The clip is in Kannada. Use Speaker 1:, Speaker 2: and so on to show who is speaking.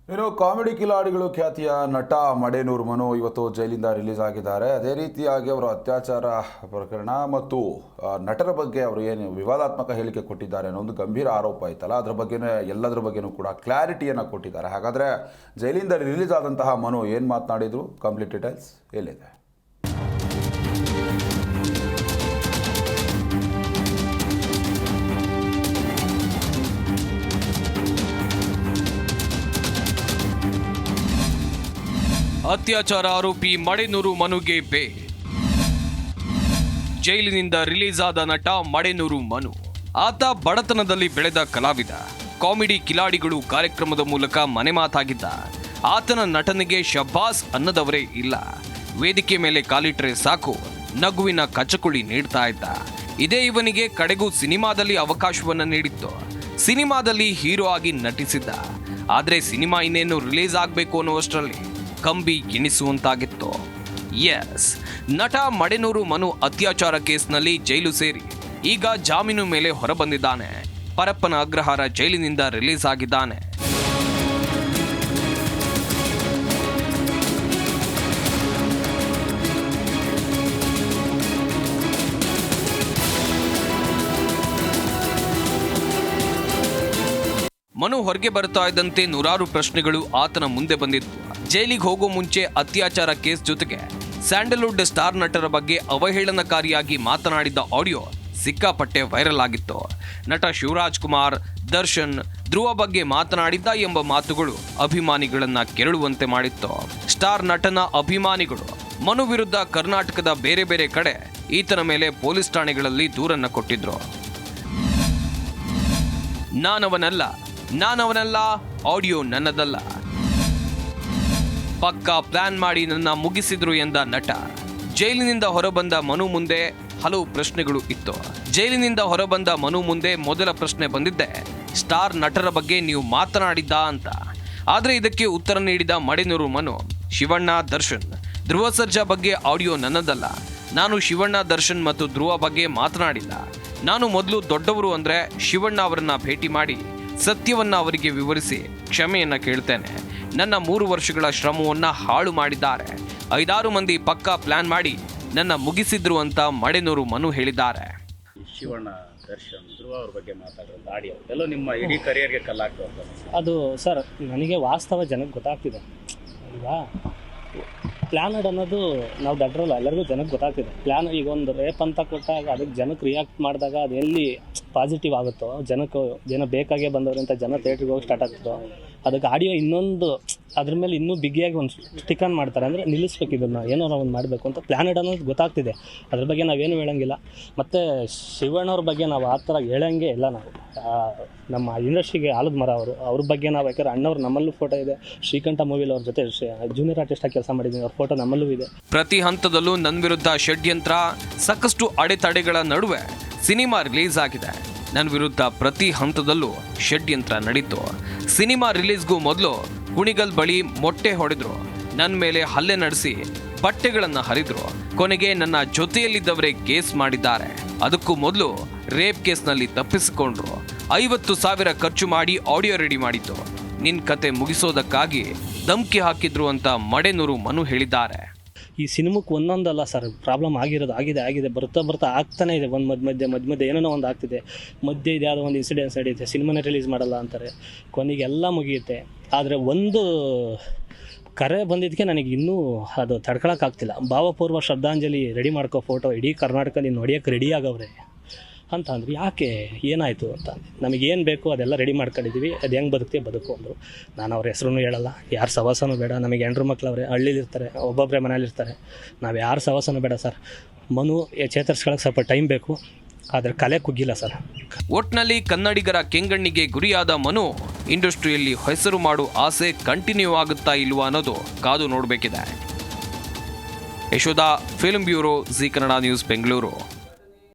Speaker 1: ಇನ್ನು ಕಾಮಿಡಿ ಕಿಲಾಡಿಗಳು ಖ್ಯಾತಿಯ ನಟ ಮಡೇನೂರು ಮನು ಇವತ್ತು ಜೈಲಿಂದ ರಿಲೀಸ್ ಆಗಿದ್ದಾರೆ. ಅದೇ ರೀತಿಯಾಗಿ ಅವರ ಅತ್ಯಾಚಾರ ಪ್ರಕರಣ ಮತ್ತು ನಟರ ಬಗ್ಗೆ ಅವರು ಏನು ವಿವಾದಾತ್ಮಕ ಹೇಳಿಕೆ ಕೊಟ್ಟಿದ್ದಾರೆ ಅನ್ನೋ ಒಂದು ಗಂಭೀರ ಆರೋಪ ಆಯ್ತಲ್ಲ, ಅದರ ಬಗ್ಗೆನೇ ಎಲ್ಲದರ ಬಗ್ಗೆನೂ ಕೂಡ ಕ್ಲಾರಿಟಿಯನ್ನು ಕೊಟ್ಟಿದ್ದಾರೆ. ಹಾಗಾದರೆ ಜೈಲಿಂದ ರಿಲೀಸ್ ಆದಂತಹ ಮನು ಏನು ಮಾತನಾಡಿದ್ರು, ಕಂಪ್ಲೀಟ್ ಡೀಟೇಲ್ಸ್ ಎಲ್ಲಿದೆ?
Speaker 2: ಅತ್ಯಾಚಾರ ಆರೋಪಿ ಮಡೇನೂರು ಮನುಗೆ ಬೇಲ್. ಜೈಲಿನಿಂದ ರಿಲೀಸ್ ಆದ ನಟ ಮಡೇನೂರು ಮನು. ಆತ ಬಡತನದಲ್ಲಿ ಬೆಳೆದ ಕಲಾವಿದ. ಕಾಮಿಡಿ ಕಿಲಾಡಿಗಳು ಕಾರ್ಯಕ್ರಮದ ಮೂಲಕ ಮನೆ ಮಾತಾಗಿದ್ದ. ಆತನ ನಟನೆಗೆ ಶಬ್ಬಾಸ್ ಅನ್ನದವರೇ ಇಲ್ಲ. ವೇದಿಕೆ ಮೇಲೆ ಕಾಲಿಟ್ರೆ ಸಾಕು ನಗುವಿನ ಕಚಕುಳಿ ನೀಡ್ತಾ ಇದ್ದ. ಇದೇ ಇವನಿಗೆ ಕಡೆಗೂ ಸಿನಿಮಾದಲ್ಲಿ ಅವಕಾಶವನ್ನ ನೀಡಿತ್ತು. ಸಿನಿಮಾದಲ್ಲಿ ಹೀರೋ ಆಗಿ ನಟಿಸಿದ್ದ. ಆದ್ರೆ ಸಿನಿಮಾ ಇನ್ನೇನು ರಿಲೀಸ್ ಆಗಬೇಕು ಅನ್ನುವಷ್ಟರಲ್ಲಿ ಕಂಬಿ ಗಿಣಿಸುವಂತಾಗಿತ್ತು. ಎಸ್, ನಟ ಮಡೇನೂರು ಮನು ಅತ್ಯಾಚಾರ ಕೇಸ್ನಲ್ಲಿ ಜೈಲು ಸೇರಿ ಈಗ ಜಾಮೀನು ಮೇಲೆ ಹೊರಬಂದಿದ್ದಾನೆ. ಪರಪ್ಪನ ಅಗ್ರಹಾರ ಜೈಲಿನಿಂದ ರಿಲೀಸ್ ಆಗಿದ್ದಾನೆ. ಮನು ಹೊರಗೆ ಬರ್ತಾ ಇದ್ದಂತೆ ನೂರಾರು ಪ್ರಶ್ನೆಗಳು ಆತನ ಮುಂದೆ ಬಂದಿದ್ವು. ಜೈಲಿಗೆ ಹೋಗೋ ಮುಂಚೆ ಅತ್ಯಾಚಾರ ಕೇಸ್ ಜೊತೆಗೆ ಸ್ಯಾಂಡಲ್ವುಡ್ ಸ್ಟಾರ್ ನಟರ ಬಗ್ಗೆ ಅವಹೇಳನಕಾರಿಯಾಗಿ ಮಾತನಾಡಿದ್ದ ಆಡಿಯೋ ಸಿಕ್ಕಾಪಟ್ಟೆ ವೈರಲ್ ಆಗಿತ್ತು. ನಟ ಶಿವರಾಜ್ ಕುಮಾರ್, ದರ್ಶನ್, ಧ್ರುವ ಬಗ್ಗೆ ಮಾತನಾಡಿದ್ದ ಎಂಬ ಮಾತುಗಳು ಅಭಿಮಾನಿಗಳನ್ನ ಕೆರಳುವಂತೆ ಮಾಡಿತ್ತು. ಸ್ಟಾರ್ ನಟನ ಅಭಿಮಾನಿಗಳು ಮನು ವಿರುದ್ಧ ಕರ್ನಾಟಕದ ಬೇರೆ ಬೇರೆ ಕಡೆ ಈತನ ಮೇಲೆ ಪೊಲೀಸ್ ಠಾಣೆಗಳಲ್ಲಿ ದೂರನ್ನ ಕೊಟ್ಟಿದ್ರು. ನಾನವನಲ್ಲ, ಆಡಿಯೋ ನನ್ನದಲ್ಲ, ಪಕ್ಕಾ ಪ್ಲಾನ್ ಮಾಡಿ ನನ್ನ ಮುಗಿಸಿದ್ರು ಎಂದ ನಟ. ಜೈಲಿನಿಂದ ಹೊರಬಂದ ಮನು ಮುಂದೆ ಹಲವು ಪ್ರಶ್ನೆಗಳು ಇತ್ತು. ಜೈಲಿನಿಂದ ಹೊರಬಂದ ಮನು ಮುಂದೆ ಮೊದಲ ಪ್ರಶ್ನೆ ಬಂದಿದ್ದೆ ಸ್ಟಾರ್ ನಟರ ಬಗ್ಗೆ ನೀವು ಮಾತನಾಡಿದ್ದ ಅಂತ. ಆದ್ರೆ ಇದಕ್ಕೆ ಉತ್ತರ ನೀಡಿದ ಮಡೇನೂರು ಮನು, ಶಿವಣ್ಣ, ದರ್ಶನ್, ಧ್ರುವ ಸರ್ಜಾ ಬಗ್ಗೆ ಆಡಿಯೋ ನನ್ನದಲ್ಲ. ನಾನು ಶಿವಣ್ಣ, ದರ್ಶನ್ ಮತ್ತು ಧ್ರುವ ಬಗ್ಗೆ ಮಾತನಾಡಿಲ್ಲ. ನಾನು ಮೊದಲು ದೊಡ್ಡವರು ಅಂದ್ರೆ ಶಿವಣ್ಣ ಅವರನ್ನ ಭೇಟಿ ಮಾಡಿ ಸತ್ಯವನ್ನ ಅವರಿಗೆ ವಿವರಿಸಿ ಕ್ಷಮೆಯನ್ನ ಕೇಳ್ತೇನೆ. ನನ್ನ 3 ವರ್ಷಗಳ ಶ್ರಮವನ್ನ ಹಾಳು ಮಾಡಿದ್ದಾರೆ. 5-6 ಮಂದಿ ಪಕ್ಕಾ ಪ್ಲಾನ್ ಮಾಡಿ ನನ್ನ ಮುಗಿಸಿದ್ರು ಅಂತ ಮಡೇನೂರು ಮನು ಹೇಳಿದ್ದಾರೆ.
Speaker 3: ಶಿವಣ್ಣ, ದರ್ಶನ್, ಧ್ರುವ ಅವ್ರ ಬಗ್ಗೆ ಮಾತಾಡೋದು ಆಡಿಯೋ ಎಲ್ಲೋ ನಿಮ್ಮ ಇಡೀ ಕರಿಯರ್ಗೆ ಕಲ್ಲಾಗ್ತದೆ.
Speaker 4: ಅದು ಸರ್ ನನಗೆ ವಾಸ್ತವ ಜನಕ್ಕೆ ಗೊತ್ತಾಗ್ತಿದೆ ಅಲ್ವಾ. ಪ್ಲ್ಯಾನಡ್ ಅನ್ನೋದು ನಾವು ದಡ್ರಲ್ಲ, ಎಲ್ಲರಿಗೂ ಜನಕ್ಕೆ ಗೊತ್ತಾಗ್ತಿದೆ. ಪ್ಲ್ಯಾನ್ ಈಗ ಒಂದು ರೇಪ್ ಅಂತ ಕೊಟ್ಟಾಗ ಅದಕ್ಕೆ ಜನಕ್ಕೆ ರಿಯಾಕ್ಟ್ ಮಾಡಿದಾಗ ಅದು ಎಲ್ಲಿ ಪಾಸಿಟಿವ್ ಆಗುತ್ತೋ, ಜನ ಬೇಕಾಗೇ ಬಂದವರಂತ ಜನ ಥಿಯೇಟ್ರಿಗೆ ಹೋಗಿ ಸ್ಟಾರ್ಟ್ ಆಗ್ತದೋ, ಅದಕ್ಕೆ ಆಡಿಯೋ ಇನ್ನೊಂದು ಅದ್ರ ಮೇಲೆ ಇನ್ನೂ ಬಿಗಿಯಾಗಿ ಒಂದು ಸ್ಟಿಕನ್ ಮಾಡ್ತಾರೆ. ಅಂದರೆ ನಿಲ್ಲಿಸ್ಬೇಕು, ಇದನ್ನು ಏನಾರ ಒಂದು ಮಾಡಬೇಕು ಅಂತ ಪ್ಲ್ಯಾನಡ್ ಅನ್ನೋದು ಗೊತ್ತಾಗ್ತಿದೆ. ಅದ್ರ ಬಗ್ಗೆ ನಾವೇನು ಹೇಳೋಂಗಿಲ್ಲ. ಮತ್ತು ಶಿವಣ್ಣವ್ರ ಬಗ್ಗೆ ನಾವು ಆ ಥರ ಹೇಳೋಂಗೆ ಇಲ್ಲ. ನಾವು ನಮ್ಮ ಇಂಡಸ್ಟ್ರಿಗೆ ಆಲದ ಮರ ಅವ್ರ ಬಗ್ಗೆ ನಾವು ಯಾಕಂದ್ರೆ ಅಣ್ಣವ್ರು ನಮ್ಮಲ್ಲೂ ಫೋಟೋ ಇದೆ. ಶ್ರೀಕಂಠ ಮೂವಿಲಿ ಅವ್ರ ಜೊತೆ ಜೂನಿಯರ್ ಆರ್ಟಿಸ್ಟಾಗಿ ಕೆಲಸ ಮಾಡಿದ್ದೀನಿ, ಅವ್ರ ಫೋಟೋ ನಮ್ಮಲ್ಲೂ ಇದೆ.
Speaker 2: ಪ್ರತಿ ಹಂತದಲ್ಲೂ ನನ್ನ ವಿರುದ್ಧ ಷಡ್ಯಂತ್ರ, ಸಾಕಷ್ಟು ಅಡೆತಡೆಗಳ ನಡುವೆ ಸಿನಿಮಾ ರಿಲೀಸ್ ಆಗಿದೆ. ನನ್ನ ವಿರುದ್ಧ ಪ್ರತಿ ಹಂತದಲ್ಲೂ ಷಡ್ಯಂತ್ರ ನಡೀತು. ಸಿನಿಮಾ ರಿಲೀಸ್ಗೂ ಮೊದಲು ಕುಣಿಗಲ್ ಬಳಿ ಮೊಟ್ಟೆ ಹೊಡೆದ್ರು, ನನ್ನ ಮೇಲೆ ಹಲ್ಲೆ ನಡೆಸಿ ಬಟ್ಟೆಗಳನ್ನು ಹರಿದ್ರು. ಕೊನೆಗೆ ನನ್ನ ಜೊತೆಯಲ್ಲಿದ್ದವರೇ ಕೇಸ್ ಮಾಡಿದ್ದಾರೆ. ಅದಕ್ಕೂ ಮೊದಲು ರೇಪ್ ಕೇಸ್ನಲ್ಲಿ ತಪ್ಪಿಸಿಕೊಂಡ್ರು. 50,000 ಖರ್ಚು ಮಾಡಿ ಆಡಿಯೋ ರೆಡಿ ಮಾಡಿದ್ದು. ನಿನ್ನ ಕತೆ ಮುಗಿಸೋದಕ್ಕಾಗಿ ಧಮ್ಕಿ ಹಾಕಿದ್ರು ಅಂತ ಮಡೇನೂರು ಮನು ಹೇಳಿದ್ದಾರೆ.
Speaker 4: ಈ ಸಿನಿಮಾಕ್ಕೆ ಒಂದೊಂದಲ್ಲ ಸರ್ ಪ್ರಾಬ್ಲಮ್ ಆಗಿದೆ ಬರ್ತಾ ಆಗ್ತಾನೆ ಇದೆ. ಒಂದು ಮಧ್ಯೆ ಏನೇನೋ ಒಂದು ಆಗ್ತಿದೆ. ಮಧ್ಯೆ ಇದು ಯಾವುದೋ ಒಂದು ಇನ್ಸಿಡೆನ್ಸ್ ನಡೀತೆ, ಸಿನಿಮಾನೇ ರಿಲೀಸ್ ಮಾಡಲ್ಲ ಅಂತಾರೆ. ಕೊನೆಗೆ ಎಲ್ಲ ಮುಗಿಯುತ್ತೆ. ಆದರೆ ಒಂದು ಕರೆ ಬಂದಿದ್ದಕ್ಕೆ ನನಗೆ ಇನ್ನೂ ಅದು ತಡ್ಕೊಳಕ್ಕಾಗ್ತಿಲ್ಲ. ಭಾವಪೂರ್ವ ಶ್ರದ್ಧಾಂಜಲಿ ರೆಡಿ ಮಾಡ್ಕೋ ಫೋಟೋ ಇಡೀ ಕರ್ನಾಟಕ ನೀನು ಹೊಡಿಯೋಕ್ಕೆ ರೆಡಿ ಆಗವ್ರೆ ಅಂತ ಅಂದ್ರೆ ಯಾಕೆ, ಏನಾಯಿತು ಅಂತ. ನಮಗೇನು ಬೇಕು ಅದೆಲ್ಲ ರೆಡಿ ಮಾಡ್ಕೊಂಡಿದ್ದೀವಿ, ಅದು ಹೆಂಗೆ ಬದುಕ್ತೀವಿ ಬದುಕು ಅಂದರು. ನಾನು ಅವ್ರ ಹೆಸ್ರೂ ಹೇಳಲ್ಲ, ಯಾರು ಸವಾಸನೂ ಬೇಡ. ನಮಗೆ ಹೆಂಡ್ರು ಮಕ್ಕಳವ್ರೆ, ಹಳ್ಳಿಲಿರ್ತಾರೆ, ಒಬ್ಬೊಬ್ಬರೇ ಮನೇಲಿರ್ತಾರೆ. ನಾವು ಯಾರು ಸವಾಸನೂ ಬೇಡ ಸರ್. ಮನು ಚೇತರಿಸ್ಕೊಳ್ಳೋಕೆ ಸ್ವಲ್ಪ ಟೈಮ್ ಬೇಕು, ಆದರೆ ಕಲೆ ಕುಗ್ಗಿಲ್ಲ ಸರ್.
Speaker 2: ಒಟ್ನಲ್ಲಿ ಕನ್ನಡಿಗರ ಕೆಂಗಣ್ಣಿಗೆ ಗುರಿಯಾದ ಮನು ಇಂಡಸ್ಟ್ರಿಯಲ್ಲಿ ಹೆಸರು ಮಾಡೋ ಆಸೆ ಕಂಟಿನ್ಯೂ ಆಗುತ್ತಾ ಇಲ್ವಾ ಅನ್ನೋದು ಕಾದು ನೋಡಬೇಕಿದೆ. Yashodha, film bureau, Zee Kannada news, Bengaluru.